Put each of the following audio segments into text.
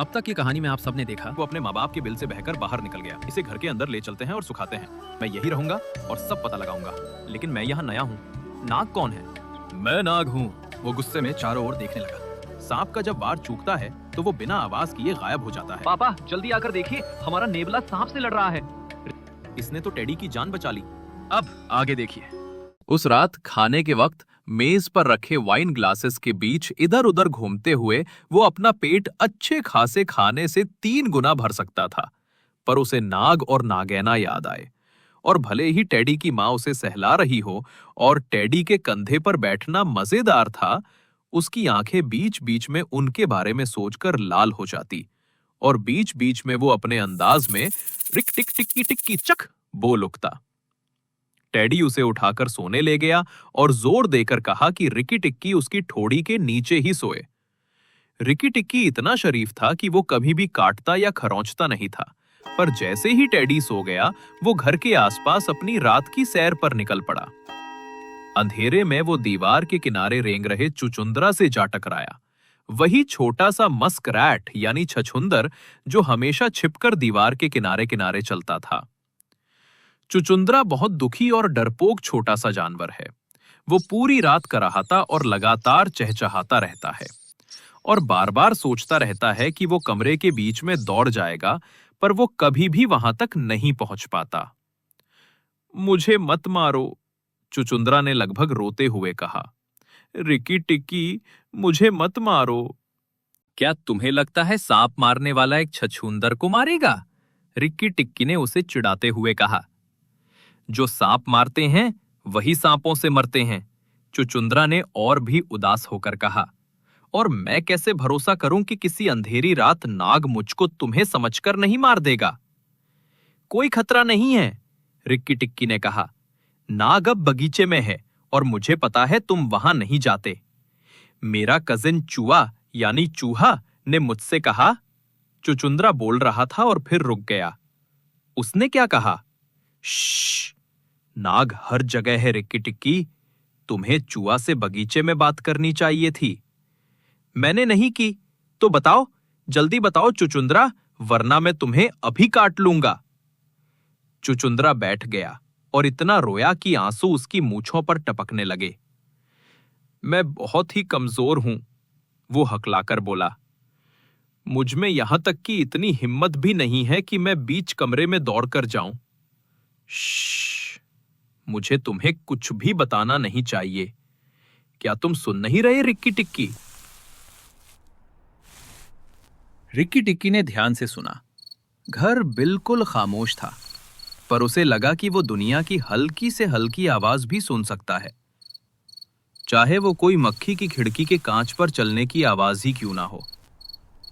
अब तक की कहानी में आप सबने देखा वो अपने माँ बाप के बिल से बहकर बाहर निकल गया। इसे घर के अंदर ले चलते हैं और सुखाते हैं। मैं यही रहूंगा और सब पता लगाऊंगा। लेकिन मैं यहाँ नया हूँ। नाग कौन है? मैं नाग हूँ। वो गुस्से में चारों ओर देखने लगा। सांप का जब वार चूकता है तो वो बिना आवाज किए गायब हो जाता है। पापा जल्दी आकर देखिए, हमारा नेवला सांप से लड़ रहा है। इसने तो टेडी की जान बचा ली। अब आगे देखिए। उस रात खाने के वक्त मेज पर रखे वाइन ग्लासेस के बीच इधर उधर घूमते हुए वो अपना पेट अच्छे खासे खाने से 3 गुना भर सकता था। पर उसे नाग और नागैना याद आए। और भले ही टेडी की माँ उसे सहला रही हो और टेडी के कंधे पर बैठना मजेदार था, उसकी आंखें बीच बीच में उनके बारे में सोचकर लाल हो जाती और बीच बीच में वो अपने अंदाज में रिक टिक टिक्की टिक्की चक बोल उठता। टेडी उसे उठाकर सोने ले गया और जोर देकर कहा कि रिकी टिक्की उसकी ठोड़ी के नीचे ही सोए। रिकी टिक्की इतना शरीफ था कि वो कभी भी काटता या खरोंचता नहीं था, पर जैसे ही टेडी सो गया वो घर के आसपास अपनी रात की सैर पर निकल पड़ा। अंधेरे में वो दीवार के किनारे रेंग रहे चुचुंदरा से जा टकराया। वही छोटा सा मस्करैट यानी छछुंदर जो हमेशा छिपकर दीवार के किनारे किनारे चलता था। चुचुंदरा बहुत दुखी और डरपोक छोटा सा जानवर है। वो पूरी रात कराहता और लगातार चहचहाता रहता है और बार बार सोचता रहता है कि वो कमरे के बीच में दौड़ जाएगा, पर वो कभी भी वहां तक नहीं पहुंच पाता। मुझे मत मारो, चुचुंदरा ने लगभग रोते हुए कहा। रिकी टिक्की, मुझे मत मारो। क्या तुम्हें लगता है सांप मारने वाला एक छछूंदर को मारेगा? रिक्की टिक्की ने उसे चिढ़ाते हुए कहा। जो सांप मारते हैं वही सांपों से मरते हैं, चुचुंदरा ने और भी उदास होकर कहा। और मैं कैसे भरोसा करूं कि किसी अंधेरी रात नाग मुझको तुम्हें समझकर नहीं मार देगा? कोई खतरा नहीं है, रिक्की टिक्की ने कहा। नाग अब बगीचे में है और मुझे पता है तुम वहां नहीं जाते। मेरा कजिन चूहा यानी चूहा ने मुझसे कहा। चुचुंदरा बोल रहा था और फिर रुक गया। उसने क्या कहा? श्श्श, नाग हर जगह है रिक्की टिक्की। तुम्हें चूहा से बगीचे में बात करनी चाहिए थी। मैंने नहीं की। तो बताओ, जल्दी बताओ चुचुंदरा, वरना मैं तुम्हें अभी काट लूंगा। चुचुंदरा बैठ गया और इतना रोया कि आंसू उसकी मूंछों पर टपकने लगे। मैं बहुत ही कमजोर हूं, वो हकलाकर बोला। मुझ में यहां तक कि इतनी हिम्मत भी नहीं है कि मैं बीच कमरे में दौड़कर जाऊं। श्श्श, मुझे तुम्हें कुछ भी बताना नहीं चाहिए। क्या तुम सुन नहीं रहे रिक्की टिक्की? रिक्की टिक्की ने ध्यान से सुना। घर बिल्कुल खामोश था, पर उसे लगा कि वो दुनिया की हल्की से हल्की आवाज भी सुन सकता है, चाहे वो कोई मक्खी की खिड़की के कांच पर चलने की आवाज ही क्यों ना हो,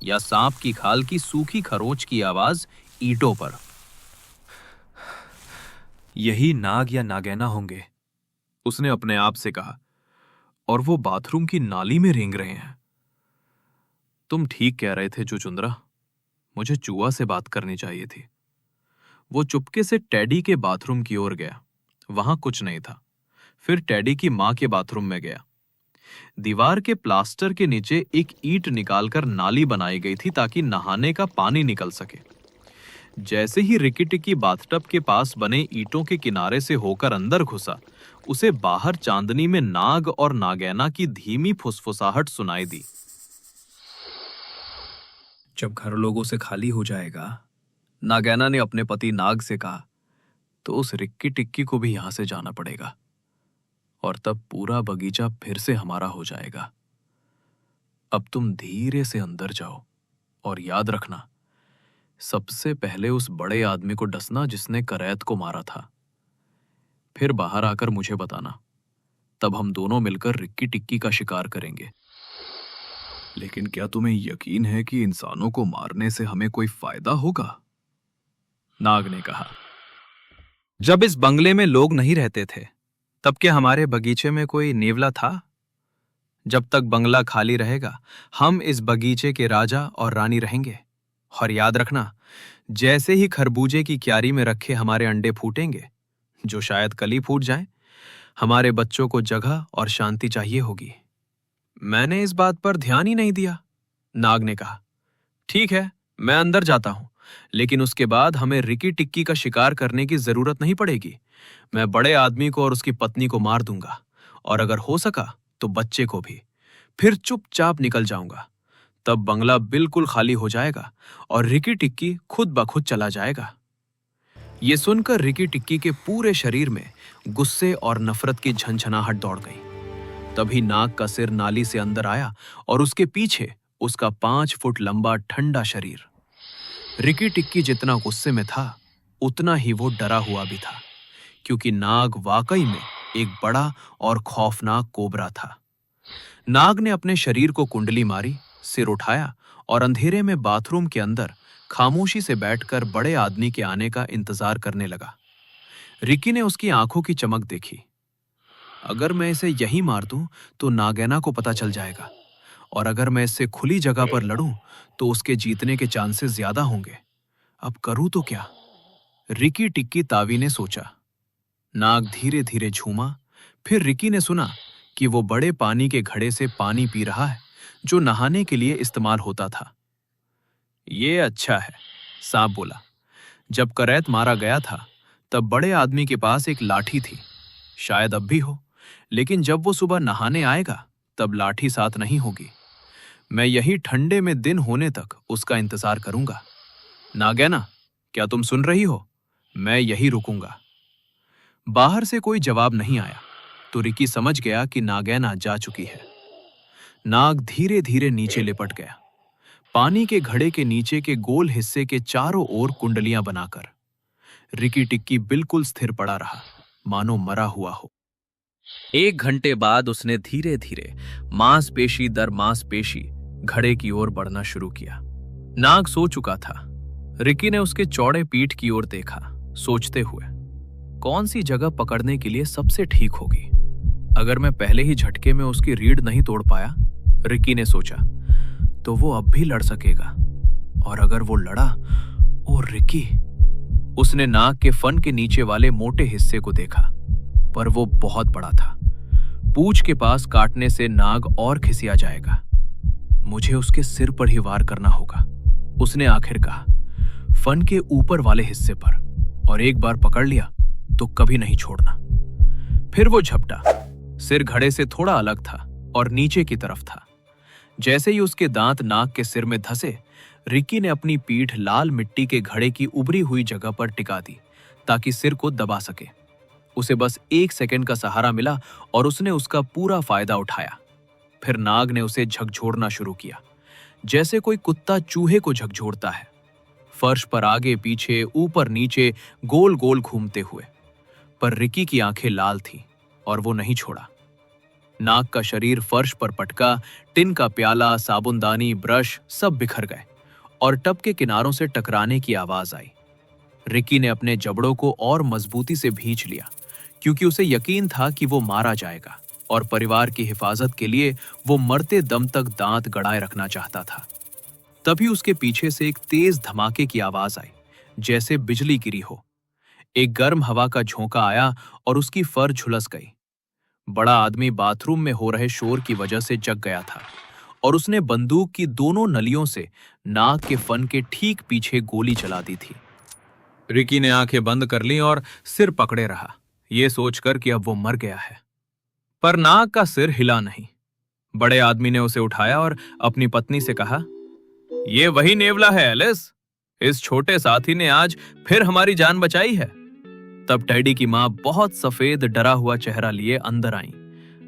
या सांप की खाल की सूखी खरोंच की आवाज ईंटों पर। यही नाग या नागैना होंगे, उसने अपने आप से कहा। और वो बाथरूम की नाली में रेंग रहे हैं। तुम ठीक कह रहे थे चुचुंदरा, मुझे चूहा से बात करनी चाहिए थी। वो चुपके से टेडी के बाथरूम की ओर गया। वहां कुछ नहीं था। फिर टेडी की मां के बाथरूम में गया। दीवार के प्लास्टर के नीचे एक ईंट निकालकर नाली बनाई गई थी ताकि नहाने का पानी निकल सके। जैसे ही रिक्की टिक्की बाथटब के पास बने ईंटों के किनारे से होकर अंदर घुसा, उसे बाहर चांदनी में नाग और नागैना की धीमी फुसफुसाहट सुनाई दी। जब घर लोगों से खाली हो जाएगा, नागैना ने अपने पति नाग से कहा, तो उस रिक्की टिक्की को भी यहां से जाना पड़ेगा और तब पूरा बगीचा फिर से हमारा हो जाएगा। अब तुम धीरे से अंदर जाओ और याद रखना, सबसे पहले उस बड़े आदमी को डसना जिसने करैत को मारा था। फिर बाहर आकर मुझे बताना, तब हम दोनों मिलकर रिक्की टिक्की का शिकार करेंगे। लेकिन क्या तुम्हें यकीन है कि इंसानों को मारने से हमें कोई फायदा होगा? नाग ने कहा। जब इस बंगले में लोग नहीं रहते थे, तब क्या हमारे बगीचे में कोई नेवला था? जब तक बंगला खाली रहेगा, हम इस बगीचे के राजा और रानी रहेंगे। और याद रखना, जैसे ही खरबूजे की क्यारी में रखे हमारे अंडे फूटेंगे, जो शायद कल ही फूट जाएं, हमारे बच्चों को जगह और शांति चाहिए होगी। मैंने इस बात पर ध्यान ही नहीं दिया, नाग ने कहा। ठीक है, मैं अंदर जाता हूं, लेकिन उसके बाद हमें रिकी टिक्की का शिकार करने की जरूरत नहीं पड़ेगी। मैं बड़े आदमी को और उसकी पत्नी को मार दूंगा, और अगर हो सका तो बच्चे को भी। फिर चुपचाप निकल जाऊंगा। तब बंगला बिल्कुल खाली हो जाएगा और रिकी टिक्की खुद ब खुद चला जाएगा। ये सुनकर रिकी टिक्की के पूरे शरीर में गुस्से और नफरत की झंझनाहट दौड़ गई। तभी नाग का सिर नाली से अंदर आया और उसके पीछे उसका 5 फुट लंबा ठंडा शरीर। रिकी टिक्की जितना गुस्से में था, उतना ही वो डरा हुआ भी था, क्योंकि नाग वाकई में एक बड़ा और खौफनाक कोबरा था। नाग ने अपने शरीर को कुंडली मारी, सिर उठाया और अंधेरे में बाथरूम के अंदर खामोशी से बैठकर बड़े आदमी के आने का इंतजार करने लगा। रिकी ने उसकी आंखों की चमक देखी। अगर मैं इसे यहीं मार दूं तो नागैना को पता चल जाएगा, और अगर मैं इससे खुली जगह पर लड़ूं तो उसके जीतने के चांसेस ज्यादा होंगे। अब करूं तो क्या? रिकी टिक्की तावी ने सोचा। नाग धीरे धीरे झूमा। फिर रिकी ने सुना कि वो बड़े पानी के घड़े से पानी पी रहा है, जो नहाने के लिए इस्तेमाल होता था। ये अच्छा है, सांप बोला। जब करैत मारा गया था तब बड़े आदमी के पास एक लाठी थी, शायद अब भी हो, लेकिन जब वो सुबह नहाने आएगा तब लाठी साथ नहीं होगी। मैं यही ठंडे में दिन होने तक उसका इंतजार करूंगा। नागैना, क्या तुम सुन रही हो? मैं यही रुकूंगा। बाहर से कोई जवाब नहीं आया, तो रिकी समझ गया कि नागैना जा चुकी है। नाग धीरे धीरे नीचे लिपट गया, पानी के घड़े के नीचे के गोल हिस्से के चारों ओर कुंडलियां बनाकर। रिकी टिक्की बिल्कुल स्थिर पड़ा रहा, मानो मरा हुआ हो। 1 घंटे बाद उसने धीरे धीरे मांसपेशी दर मांसपेशी घड़े की ओर बढ़ना शुरू किया। नाग सो चुका था। रिकी ने उसके चौड़े पीठ की ओर देखा, सोचते हुए, कौन सी जगह पकड़ने के लिए सबसे ठीक होगी। अगर मैं पहले ही झटके में उसकी रीढ़ नहीं तोड़ पाया, रिकी ने सोचा, तो वो अब भी लड़ सकेगा। और अगर वो लड़ा, ओ रिकी! उसने नाग के फन के नीचे वाले मोटे हिस्से को देखा, पर वो बहुत बड़ा था। पूंछ के पास काटने से नाग और खिसिया जाएगा। मुझे उसके सिर पर ही वार करना होगा, उसने आखिर कहा, फन के ऊपर वाले हिस्से पर, और एक बार पकड़ लिया तो कभी नहीं छोड़ना। फिर वो झपटा। सिर घड़े से थोड़ा अलग था और नीचे की तरफ था। जैसे ही उसके दांत नाग के सिर में धंसे, रिकी ने अपनी पीठ लाल मिट्टी के घड़े की उभरी हुई जगह पर टिका दी, ताकि सिर को दबा सके। उसे बस 1 सेकंड का सहारा मिला और उसने उसका पूरा फायदा उठाया। फिर नाग ने उसे झकझोरना शुरू किया, जैसे कोई कुत्ता चूहे को झकझोरता है, फर्श पर आगे पीछे ऊपर नीचे गोल गोल घूमते हुए। पर रिकी की आंखें लाल थीं और वो नहीं छोड़ा। नाग का शरीर फर्श पर पटका, टिन का प्याला, साबुनदानी, ब्रश सब बिखर गए और टब के किनारों से टकराने की आवाज आई। रिकी ने अपने जबड़ों को और मजबूती से भींच लिया, क्योंकि उसे यकीन था कि वो मारा जाएगा और परिवार की हिफाजत के लिए वो मरते दम तक दांत गड़ाए रखना चाहता था। तभी उसके पीछे से एक तेज धमाके की आवाज आई, जैसे बिजली गिरी हो। एक गर्म हवा का झोंका आया और उसकी फर झुलस गई। बड़ा आदमी बाथरूम में हो रहे शोर की वजह से जग गया था और उसने बंदूक की दोनों नलियों से नाग के फन के ठीक पीछे गोली चला दी थी। रिकी ने आंखें बंद कर ली और सिर पकड़े रहा, ये सोचकर कि अब वो मर गया है। पर नाग का सिर हिला नहीं। बड़े आदमी ने उसे उठाया और अपनी पत्नी से कहा, ये वही नेवला है एलिस। इस छोटे साथी ने आज फिर हमारी जान बचाई है। तब टेडी की मां बहुत सफेद डरा हुआ चेहरा लिए अंदर आई।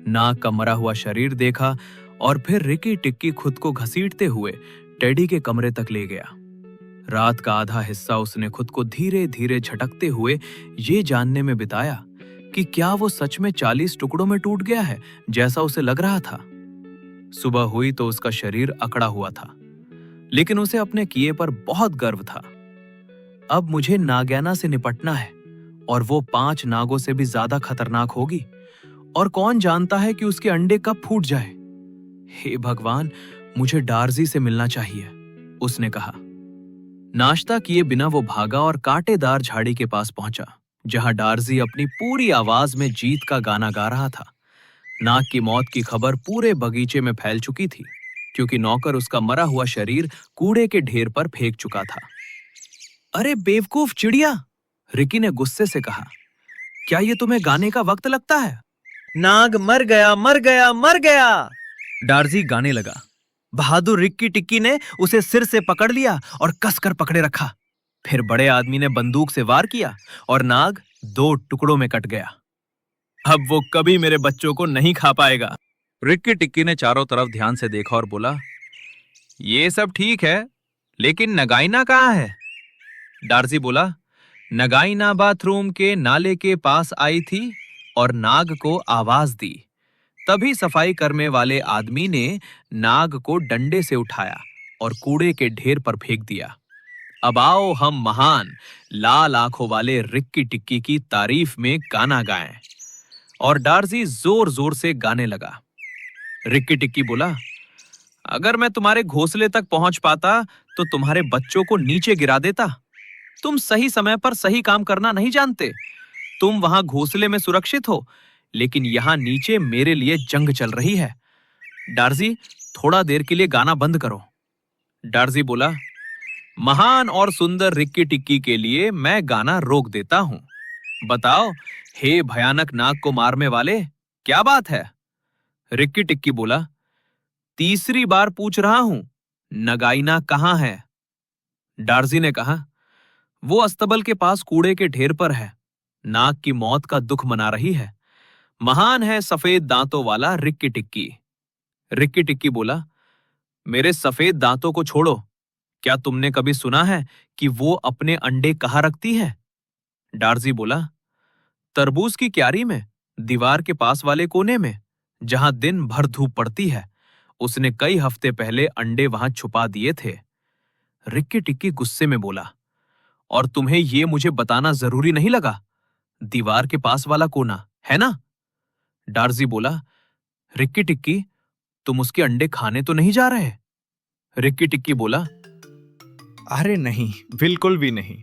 नाग का मरा हुआ शरीर देखा और फिर रिकी टिक्की खुद को घसीटते हुए टेडी के कमरे तक ले गया। रात का आधा हिस्सा उसने खुद को धीरे धीरे झटकते हुए ये जानने में बिताया कि क्या वो सच में 40 टुकड़ों में टूट गया है, जैसा उसे लग रहा था। सुबह हुई तो उसका शरीर अकड़ा हुआ था, लेकिन उसे अपने किए पर बहुत गर्व था। अब मुझे नागैना से निपटना है, और वो 5 नागों से भी ज्यादा खतरनाक होगी, और कौन जानता है कि उसके अंडे कब फूट जाए। हे भगवान, मुझे डार्जी से मिलना चाहिए, उसने कहा। नाश्ता किए बिना वो भागा और कांटेदार झाड़ी के पास पहुंचा, जहां डार्जी अपनी पूरी आवाज में जीत का गाना गा रहा था। नाग की मौत की खबर पूरे बगीचे में फैल चुकी थी, क्योंकि नौकर उसका मरा हुआ शरीर कूड़े के ढेर पर फेंक चुका था। अरे बेवकूफ चिड़िया, रिकी ने गुस्से से कहा, क्या ये तुम्हें गाने का वक्त लगता है? नाग मर गया, मर गया, मर गया। डार्जी गाने लगा। बहादुर रिक्की टिक्की ने उसे सिर से पकड़ लिया और कसकर पकड़े रखा। फिर बड़े आदमी ने बंदूक से वार किया और नाग 2 टुकड़ों में कट गया। अब वो कभी मेरे बच्चों को नहीं खा पाएगा। रिक्की टिक्की ने चारों तरफ ध्यान से देखा और बोला, ये सब ठीक है, लेकिन नगाइना कहाँ है? डार्जी बोला, नगाइना बाथरूम के नाले के पास आई थी और नाग को आवाज दी। तभी सफाई करने वाले आदमी ने नाग को डंडे से उठाया और कूड़े के ढेर पर फेंक दिया। अब आओ हम महान लाल आंखों वाले रिक्की टिक्की की तारीफ में गाना गाएं। और डार्जी जोर जोर से गाने लगा। रिक्की टिक्की बोला, अगर मैं तुम्हारे घोंसले तक पहुंच पाता तो तुम्हारे बच्चों को नीचे गिरा देता। तुम सही समय पर सही काम करना नहीं जानते। तुम वहां घोंसले में सुरक्षित हो, लेकिन यहां नीचे मेरे लिए जंग चल रही है। डार्जी, थोड़ा देर के लिए गाना बंद करो। डार्जी बोला, महान और सुंदर रिक्की टिक्की के लिए मैं गाना रोक देता हूं। बताओ, हे भयानक नाग को मारने वाले, क्या बात है? रिक्की टिक्की बोला, तीसरी बार पूछ रहा हूं, नगाइना कहां है? डार्जी ने कहा, वो अस्तबल के पास कूड़े के ढेर पर है। नाग की मौत का दुख मना रही है। महान है सफेद दांतों वाला रिक्की टिक्की। रिक्की टिक्की बोला, मेरे सफेद दांतों को छोड़ो। क्या तुमने कभी सुना है कि वो अपने अंडे कहाँ रखती है? डार्जी बोला, तरबूज की क्यारी में, दीवार के पास वाले कोने में, जहां दिन भर धूप पड़ती है। उसने कई हफ्ते पहले अंडे वहां छुपा दिए थे। रिक्की टिक्की गुस्से में बोला, और तुम्हें ये मुझे बताना जरूरी नहीं लगा? दीवार के पास वाला कोना है ना? डार्जी बोला, रिक्की टिक्की, तुम उसके अंडे खाने तो नहीं जा रहे? रिक्की टिक्की बोला, अरे नहीं, बिल्कुल भी नहीं।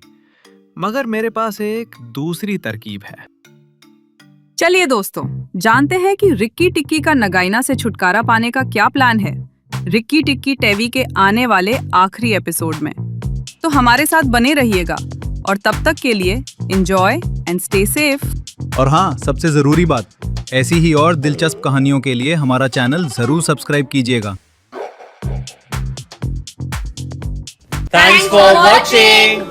मगर मेरे पास एक दूसरी तरकीब है। चलिए दोस्तों, जानते हैं कि रिक्की टिक्की का नगाइना से छुटकारा पाने का क्या प्लान है रिक्की टिक्की टीवी के आने वाले आखिरी एपिसोड में। तो हमारे साथ बने रहिएगा और तब तक के लिए एंजॉय एंड स्टे सेफ। और हाँ, सबसे ज़रूरी बात, ऐसी ही और दिलचस्प कहानियों के लिए हमारा चैनल ज़रूर सब्सक्राइब कीजिएगा। Thanks for watching.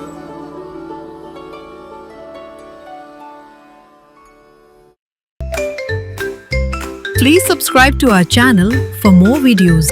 Please subscribe to our channel for more videos.